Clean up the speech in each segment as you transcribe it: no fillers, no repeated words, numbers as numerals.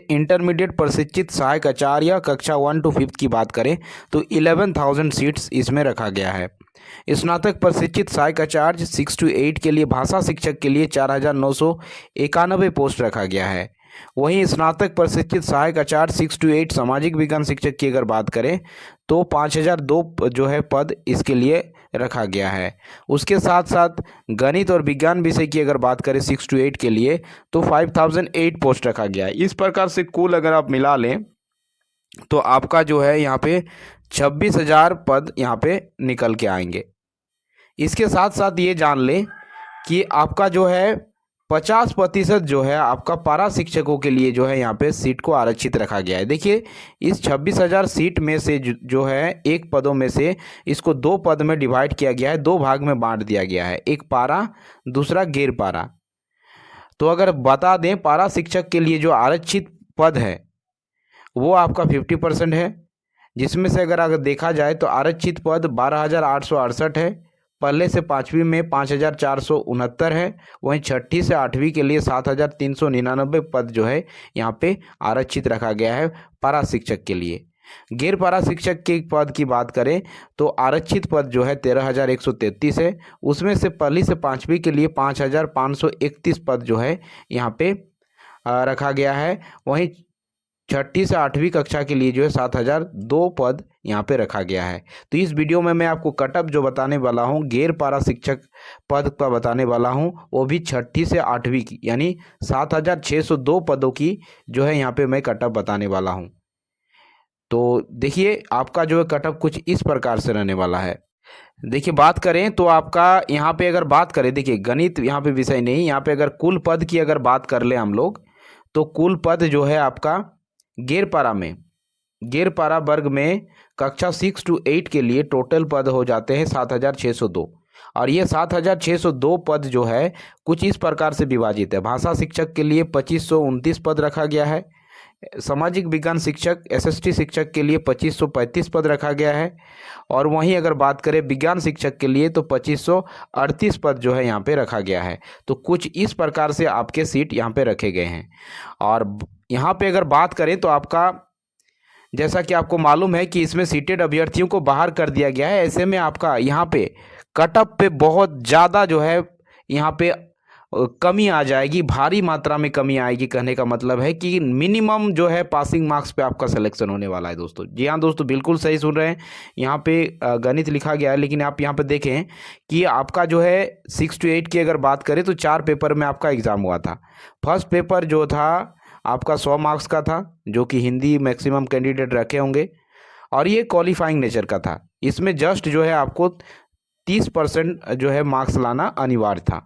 Intermediate प्रशिक्षित सहायक आचार्य कक्षा 1 to 5 की बात करें तो 11,000 सीट्स इसमें रखा गया है। स्नातक प्रशिक्षित सहायक आचार्य 6 to 8 के लिए भाषा शिक्षक के लिए 4,991 पोस्ट रखा गया है। वहीं स्नातक प्रशिक्षित सहायक आचार्य 6 to 8 सामाजिक विज्ञान शिक्षक की अगर बात करें तो 5,002 जो है पद इसके लिए रखा गया है। उसके साथ साथ गणित और विज्ञान विषय की अगर बात करें 6 to 8 के लिए तो 5,008 पोस्ट रखा गया है। इस प्रकार से कुल अगर आप मिला लें तो आपका जो है यहाँ पे 26,000 पद यहाँ पे निकल के आएंगे। इसके साथ साथ ये जान लें कि आपका जो है 50% जो है आपका पारा शिक्षकों के लिए जो है यहाँ पे सीट को आरक्षित रखा गया है। देखिए इस 26,000 सीट में से जो है एक पदों में से इसको 2 पद में डिवाइड किया गया है, 2 भाग में बांट दिया गया है, एक पारा दूसरा गैर पारा। तो अगर बता दें पारा शिक्षक के लिए जो आरक्षित पद है वो आपका 50% है, जिसमें से अगर देखा जाए तो आरक्षित पद 12,868 है, पहले से 5वीं में 5,469 है, वहीं 6ठी से 8वीं के लिए 7,399 पद जो है यहाँ पे आरक्षित रखा गया है पारा शिक्षक के लिए। गैर पारा शिक्षक के पद की बात करें तो आरक्षित पद जो है 13,133 है, उसमें से पहली से 5वीं के लिए 5,531 पद जो है यहाँ पे रखा गया है। वहीं 6ठी से 8वीं कक्षा के लिए जो है 7,002 पद यहाँ पे रखा गया है। तो इस वीडियो में मैं आपको कटअप जो बताने वाला हूँ गैर पारा शिक्षक पद का बताने वाला हूँ, वो भी 6ठी से 8वीं की यानी 7,602 पदों की जो है यहाँ पे मैं कटअप बताने वाला हूँ। तो देखिए आपका जो है कटअप कुछ इस प्रकार से रहने वाला है। देखिए बात करें तो आपका यहाँ पे अगर बात करें, देखिए गणित यहाँ पे विषय नहीं, यहाँ पे अगर कुल पद की अगर बात कर ले हम लोग तो कुल पद जो है आपका गैर पारा वर्ग में कक्षा 6 to 8 के लिए टोटल पद हो जाते हैं 7,602। और ये 7,602 पद जो है कुछ इस प्रकार से विभाजित है। भाषा शिक्षक के लिए 2,529 पद रखा गया है, सामाजिक विज्ञान शिक्षक SST शिक्षक के लिए 2,535 पद रखा गया है, और वहीं अगर बात करें विज्ञान शिक्षक के लिए तो 2,538 पद जो है यहाँ पे रखा गया है। तो कुछ इस प्रकार से आपके सीट यहाँ पे रखे गए हैं। और यहाँ पे अगर बात करें तो आपका जैसा कि आपको मालूम है कि इसमें सीटेड अभ्यर्थियों को बाहर कर दिया गया है, ऐसे में आपका यहाँ पे कटअप पे बहुत ज़्यादा जो है यहाँ पे कमी आ जाएगी, भारी मात्रा में कमी आएगी। कहने का मतलब है कि मिनिमम जो है पासिंग मार्क्स पे आपका सिलेक्शन होने वाला है दोस्तों। जी हाँ दोस्तों, बिल्कुल सही सुन रहे हैं। यहाँ पे गणित लिखा गया है, लेकिन आप यहाँ पे देखें कि आपका जो है 6 to 8 की अगर बात करें तो 4 पेपर में आपका एग्ज़ाम हुआ था। फर्स्ट पेपर जो था आपका 100 मार्क्स का था, जो कि हिंदी मैक्सिमम कैंडिडेट रखे होंगे, और ये क्वालिफाइंग नेचर का था। इसमें जस्ट जो है आपको 30% जो है मार्क्स लाना अनिवार्य था।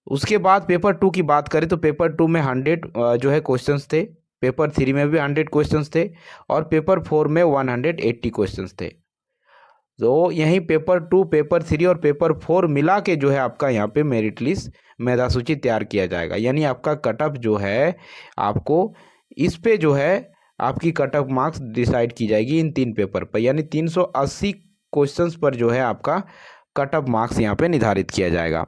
उसके बाद पेपर 2 की बात करें तो पेपर 2 में 100 जो है क्वेश्चंस थे, पेपर 3 में भी 100 क्वेश्चंस थे, और पेपर 4 में 180 क्वेश्चंस थे। तो यहीं पेपर 2, पेपर 3 और पेपर 4 मिला के जो है आपका यहाँ पे मेरिट लिस्ट मेधा सूची तैयार किया जाएगा। यानी आपका कटअप जो है आपको इस पे जो है आपकी कटअप मार्क्स डिसाइड की जाएगी इन 3 पेपर पर, यानी 380 क्वेश्चंस पर जो है आपका कटअप मार्क्स यहाँ पे निर्धारित किया जाएगा।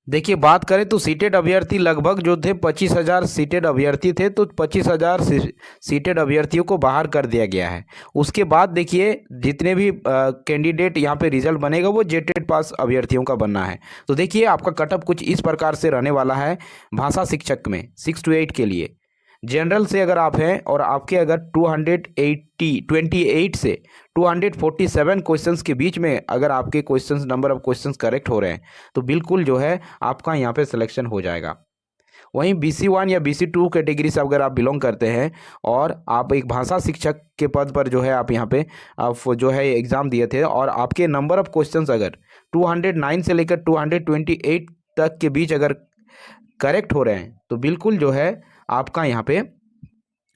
देखिए बात करें तो सीटेड अभ्यर्थी लगभग जो थे 25,000 सीटेड अभ्यर्थी थे, तो 25,000 सीटेड अभ्यर्थियों को बाहर कर दिया गया है। उसके बाद देखिए जितने भी कैंडिडेट यहाँ पे रिजल्ट बनेगा वो जेटेड पास अभ्यर्थियों का बनना है। तो देखिए आपका कटअप कुछ इस प्रकार से रहने वाला है। भाषा शिक्षक में 6 to 8 के लिए जनरल से अगर आप हैं और आपके अगर 228 से 247 क्वेश्चंस के बीच में अगर आपके questions number of questions correct हो रहे हैं तो बिल्कुल जो है आपका यहाँ पे सिलेक्शन हो जाएगा। वहीं BC1 या BC2 कैटेगरी से अगर आप बिलोंग करते हैं और आप एक भाषा शिक्षक के पद पर जो है आप यहाँ पे आप जो है एग्ज़ाम दिए थे और आपके नंबर ऑफ क्वेश्चंस अगर 209 से लेकर 228 तक के बीच अगर करेक्ट हो रहे हैं तो बिल्कुल जो है आपका यहाँ पे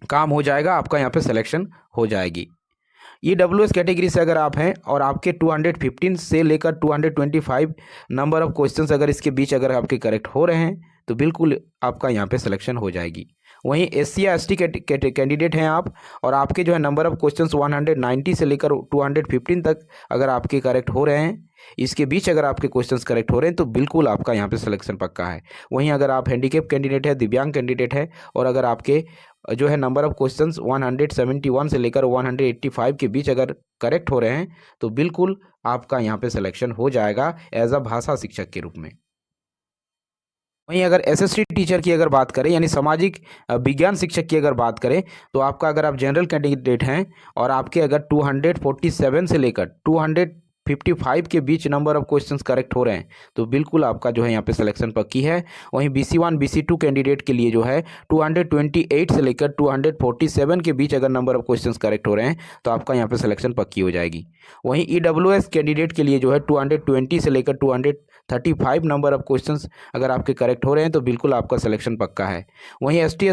काम हो जाएगा, आपका यहाँ पे सिलेक्शन हो जाएगी। EWS कैटेगरी से अगर आप हैं और आपके 215 से लेकर 225 नंबर ऑफ क्वेश्चंस अगर इसके बीच अगर आपके करेक्ट हो रहे हैं तो बिल्कुल आपका यहाँ पे सिलेक्शन हो जाएगी। वहीं SC या ST कैंडिडेट हैं आप, और आपके जो है नंबर ऑफ क्वेश्चंस 190 से लेकर 215 तक अगर आपके करेक्ट हो रहे हैं, इसके बीच अगर आपके क्वेश्चंस करेक्ट हो रहे हैं, तो बिल्कुल आपका यहाँ पे सिलेक्शन पक्का है। वहीं अगर आप हैंडीकेप कैंडिडेट है, दिव्यांग कैंडिडेट है, और अगर आपके जो है नंबर ऑफ क्वेश्चंस 171 से लेकर 185 के बीच अगर करेक्ट हो रहे हैं, तो बिल्कुल आपका यहाँ पे सिलेक्शन हो जाएगा एज अ भाषा शिक्षक के रूप में। वहीं अगर SST टीचर की अगर बात करें, यानी सामाजिक विज्ञान शिक्षक की अगर बात करें, तो आपका अगर आप जनरल कैंडिडेट हैं और आपके अगर 247 से लेकर 255 के बीच नंबर ऑफ क्वेश्चंस करेक्ट हो रहे हैं, तो बिल्कुल आपका जो है यहाँ पे सिलेक्शन पक्की है। वहीं BC1 BC2 कैंडिडेट के लिए जो है 228 से लेकर 247 के बीच अगर नंबर ऑफ क्वेश्चंस करेक्ट हो रहे हैं, तो आपका यहाँ पे सिलेक्शन पक्की हो जाएगी। वहीं EWS कैंडिडेट के लिए जो है 220 से लेकर 235 नंबर ऑफ क्वेश्चंस अगर आपके करेक्ट हो रहे हैं, तो बिल्कुल आपका सिलेक्शन पक्का है। वहीं SC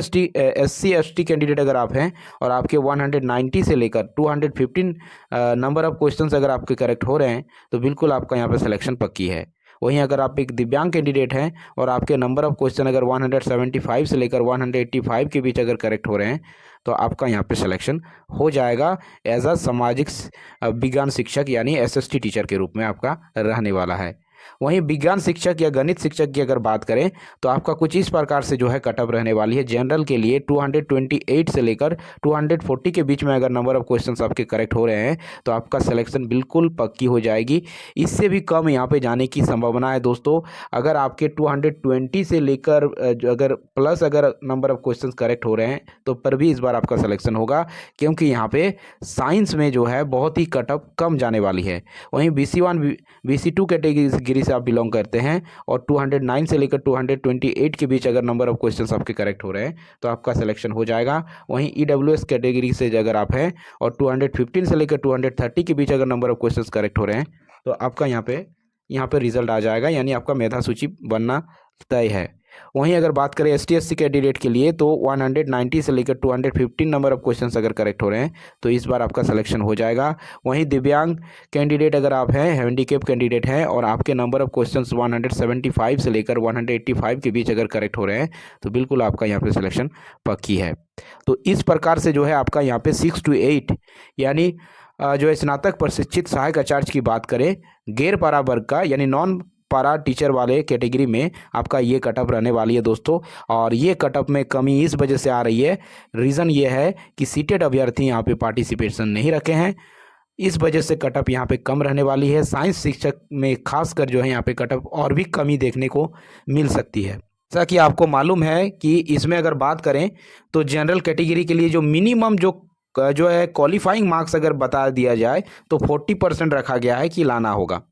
ST कैंडिडेट अगर आप हैं और आपके 190 से लेकर 215 नंबर ऑफ क्वेश्चंस अगर आपके करेक्ट हो रहे हैं, तो बिल्कुल आपका यहाँ पे सिलेक्शन पक्की है। वहीं अगर आप एक दिव्यांग कैंडिडेट हैं और आपके नंबर ऑफ क्वेश्चन अगर 175 से लेकर 185 के बीच अगर करेक्ट हो रहे हैं, तो आपका यहाँ पे सिलेक्शन हो जाएगा एज अ सामाजिक विज्ञान शिक्षक, यानी SST टीचर के रूप में आपका रहने वाला है। वहीं विज्ञान शिक्षक या गणित शिक्षक की अगर बात करें, तो आपका कुछ इस प्रकार से जो है कटअप रहने वाली है। जनरल के लिए 228 से लेकर 240 के बीच में अगर नंबर ऑफ क्वेश्चंस आपके करेक्ट हो रहे हैं, तो आपका सिलेक्शन बिल्कुल पक्की हो जाएगी। इससे भी कम यहाँ पे जाने की संभावना है दोस्तों। अगर आपके 220 से लेकर अगर प्लस अगर नंबर ऑफ क्वेश्चंस करेक्ट हो रहे हैं, तो पर भी इस बार आपका सिलेक्शन होगा, क्योंकि यहाँ पे साइंस में जो है बहुत ही कटअप कम जाने वाली है। वहीं BC1 BC2 कैटेगरी से आप बिलोंग करते हैं और 209 से लेकर 228 के बीच अगर नंबर ऑफ क्वेश्चंस आपके करेक्ट हो रहे हैं, तो आपका सिलेक्शन हो जाएगा। वहीं EWS कैटेगरी से अगर आप हैं और 215 से लेकर 230 के बीच अगर नंबर ऑफ क्वेश्चंस करेक्ट हो रहे हैं, तो आपका यहाँ पे रिजल्ट आ जाएगा, यानी आपका मेधा सूची बनना तय है। वहीं अगर बात करें ST SC कैंडिडेट के लिए, तो 190 से लेकर 215 नंबर ऑफ क्वेश्चंस अगर करेक्ट हो रहे हैं, तो इस बार आपका सिलेक्शन हो जाएगा। वहीं दिव्यांग कैंडिडेट अगर आप हैं, हैंडीकेप कैंडिडेट हैं और आपके नंबर ऑफ क्वेश्चंस 175 से लेकर 185 के बीच अगर करेक्ट हो रहे हैं, तो बिल्कुल आपका यहाँ पे सिलेक्शन पक्की है। तो इस प्रकार से जो है आपका यहाँ पे 6 to 8 यानी जो है स्नातक प्रशिक्षित सहायक आचार्य की बात करें, गैर पारा वर्ग का यानी नॉन पारा टीचर वाले कैटेगरी में आपका ये कटअप रहने वाली है दोस्तों। और ये कटअप में कमी इस वजह से आ रही है, रीज़न ये है कि सीटेड अभ्यर्थी यहाँ पे पार्टिसिपेशन नहीं रखे हैं, इस वजह से कटअप यहाँ पे कम रहने वाली है। साइंस शिक्षक में खासकर जो है यहाँ पे कटअप और भी कमी देखने को मिल सकती है। जैसा कि आपको मालूम है कि इसमें अगर बात करें, तो जनरल कैटेगरी के लिए जो मिनिमम जो है क्वालिफाइंग मार्क्स अगर बता दिया जाए, तो 40% रखा गया है कि लाना होगा।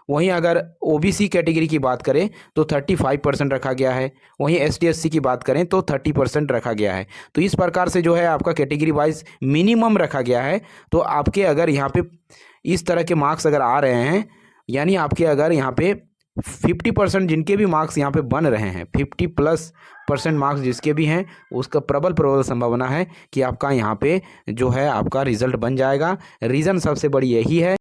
वहीं अगर OBC कैटेगरी की बात करें, तो 35% रखा गया है। वहीं ST SC की बात करें, तो 30% रखा गया है। तो इस प्रकार से जो है आपका कैटेगरी वाइज मिनिमम रखा गया है। तो आपके अगर यहाँ पे इस तरह के मार्क्स अगर आ रहे हैं, यानी आपके अगर यहाँ पे 50% जिनके भी मार्क्स यहाँ पे बन रहे हैं, 50+ % मार्क्स जिसके भी हैं, उसका प्रबल संभावना है कि आपका यहाँ पे जो है आपका रिजल्ट बन जाएगा। रीज़न सबसे बड़ी यही है